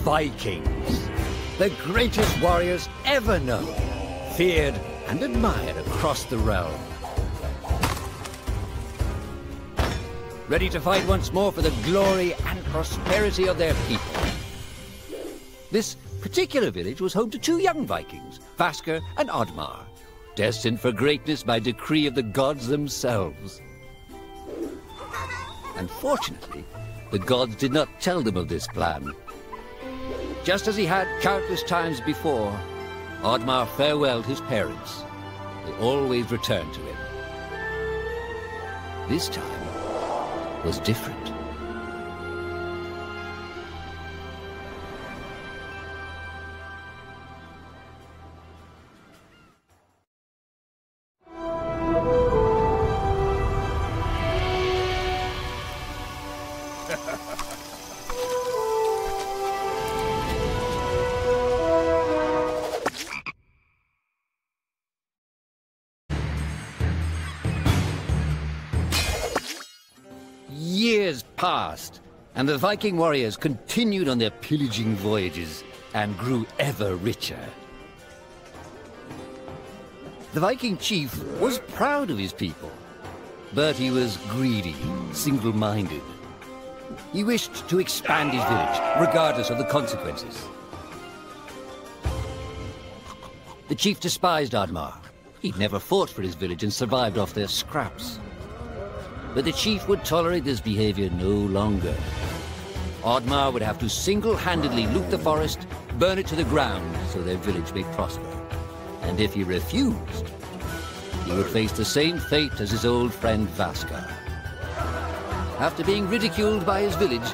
Vikings, the greatest warriors ever known, feared and admired across the realm. Ready to fight once more for the glory and prosperity of their people. This particular village was home to two young Vikings, Vasker and Oddmar, destined for greatness by decree of the gods themselves. Unfortunately, the gods did not tell them of this plan. Just as he had countless times before, Oddmar farewelled his parents. They always returned to him. This time was different. Years passed, and the Viking warriors continued on their pillaging voyages and grew ever richer. The Viking chief was proud of his people, but he was greedy, single-minded. He wished to expand his village, regardless of the consequences. The chief despised Oddmar. He'd never fought for his village and survived off their scraps. But the chief would tolerate this behavior no longer. Oddmar would have to single-handedly loot the forest, burn it to the ground so their village may prosper. And if he refused, he would face the same fate as his old friend Vasker. After being ridiculed by his village,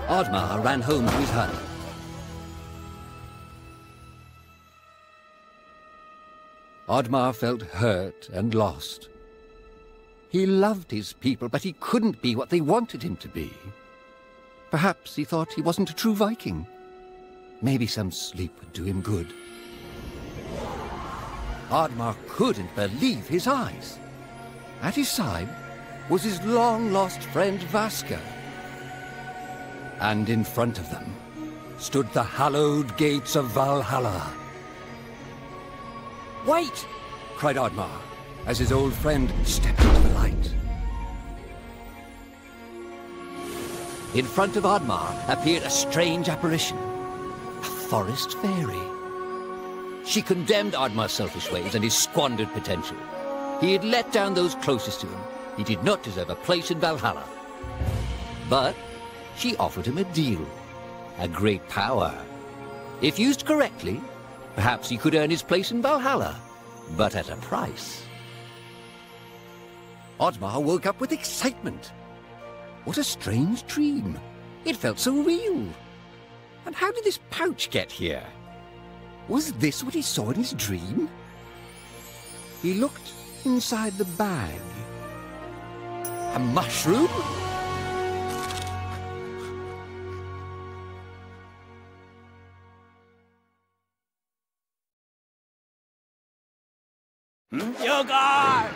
Oddmar ran home to his hut. Oddmar felt hurt and lost. He loved his people, but he couldn't be what they wanted him to be. Perhaps he thought he wasn't a true Viking. Maybe some sleep would do him good. Oddmar couldn't believe his eyes. At his side was his long-lost friend Vasker. And in front of them stood the hallowed gates of Valhalla. "Wait!" cried Oddmar, as his old friend stepped into the light. In front of Oddmar appeared a strange apparition, a forest fairy. She condemned Oddmar's selfish ways and his squandered potential. He had let down those closest to him. He did not deserve a place in Valhalla. But she offered him a deal, a great power. If used correctly, perhaps he could earn his place in Valhalla, but at a price. Oddmar woke up with excitement. What a strange dream. It felt so real. And how did this pouch get here? Was this what he saw in his dream? He looked inside the bag. A mushroom? Yoga!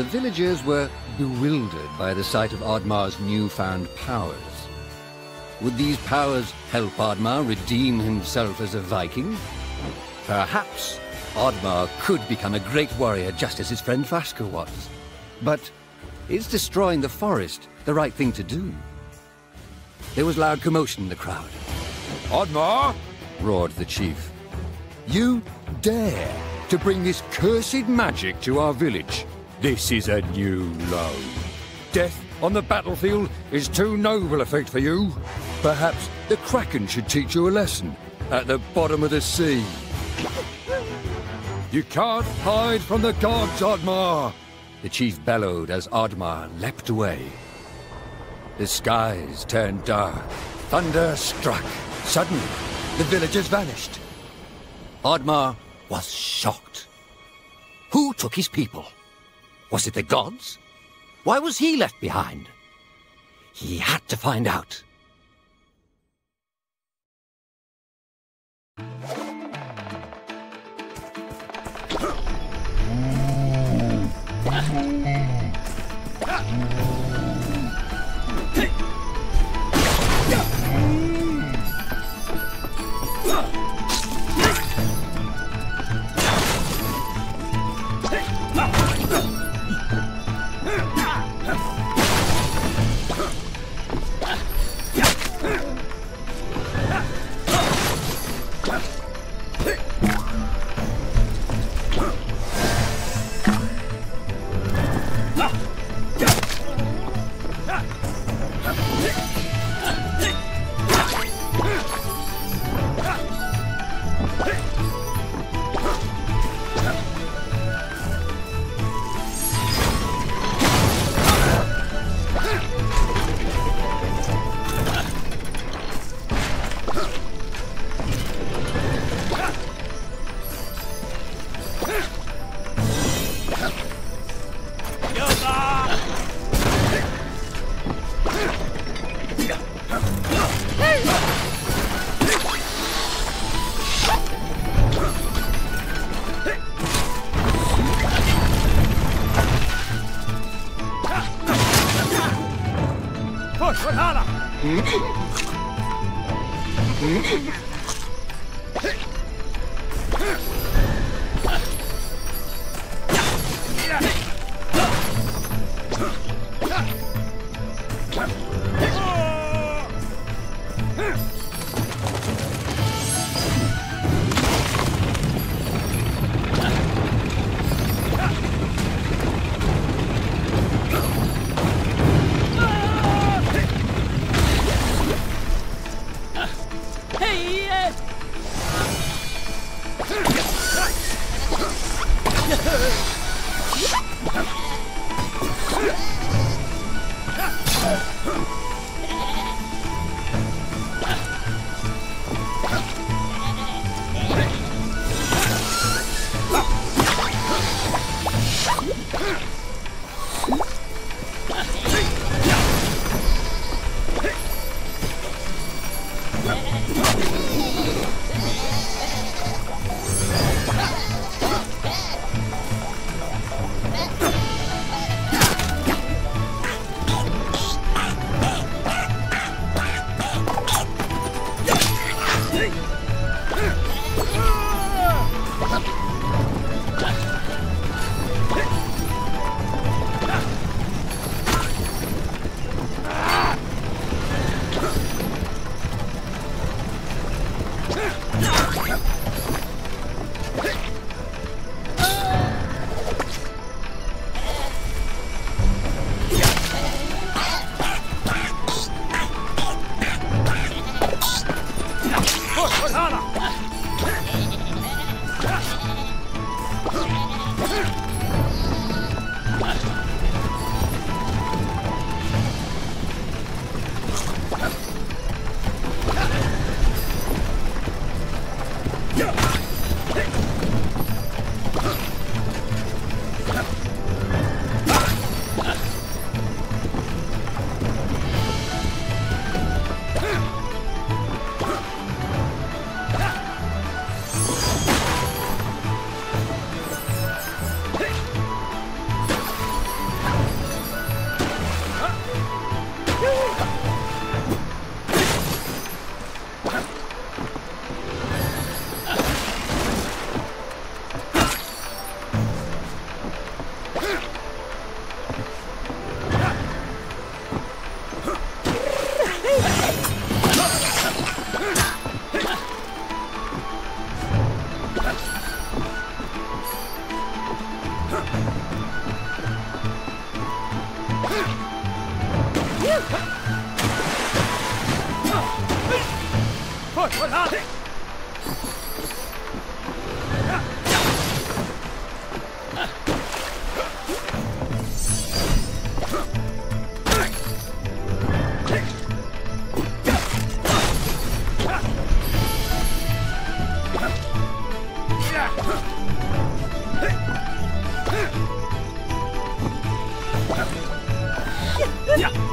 The villagers were bewildered by the sight of Oddmar's newfound powers. Would these powers help Oddmar redeem himself as a Viking? Perhaps Oddmar could become a great warrior just as his friend Vaska was. But is destroying the forest the right thing to do? There was loud commotion in the crowd. Oddmar! Roared the chief. You dare to bring this cursed magic to our village? This is a new low. Death on the battlefield is too noble a fate for you. Perhaps the Kraken should teach you a lesson at the bottom of the sea. You can't hide from the gods, Oddmar! The chief bellowed as Oddmar leapt away. The skies turned dark. Thunder struck. Suddenly, the villagers vanished. Oddmar was shocked. Who took his people? Was it the gods? Why was he left behind? He had to find out. Valhalla! Yeah.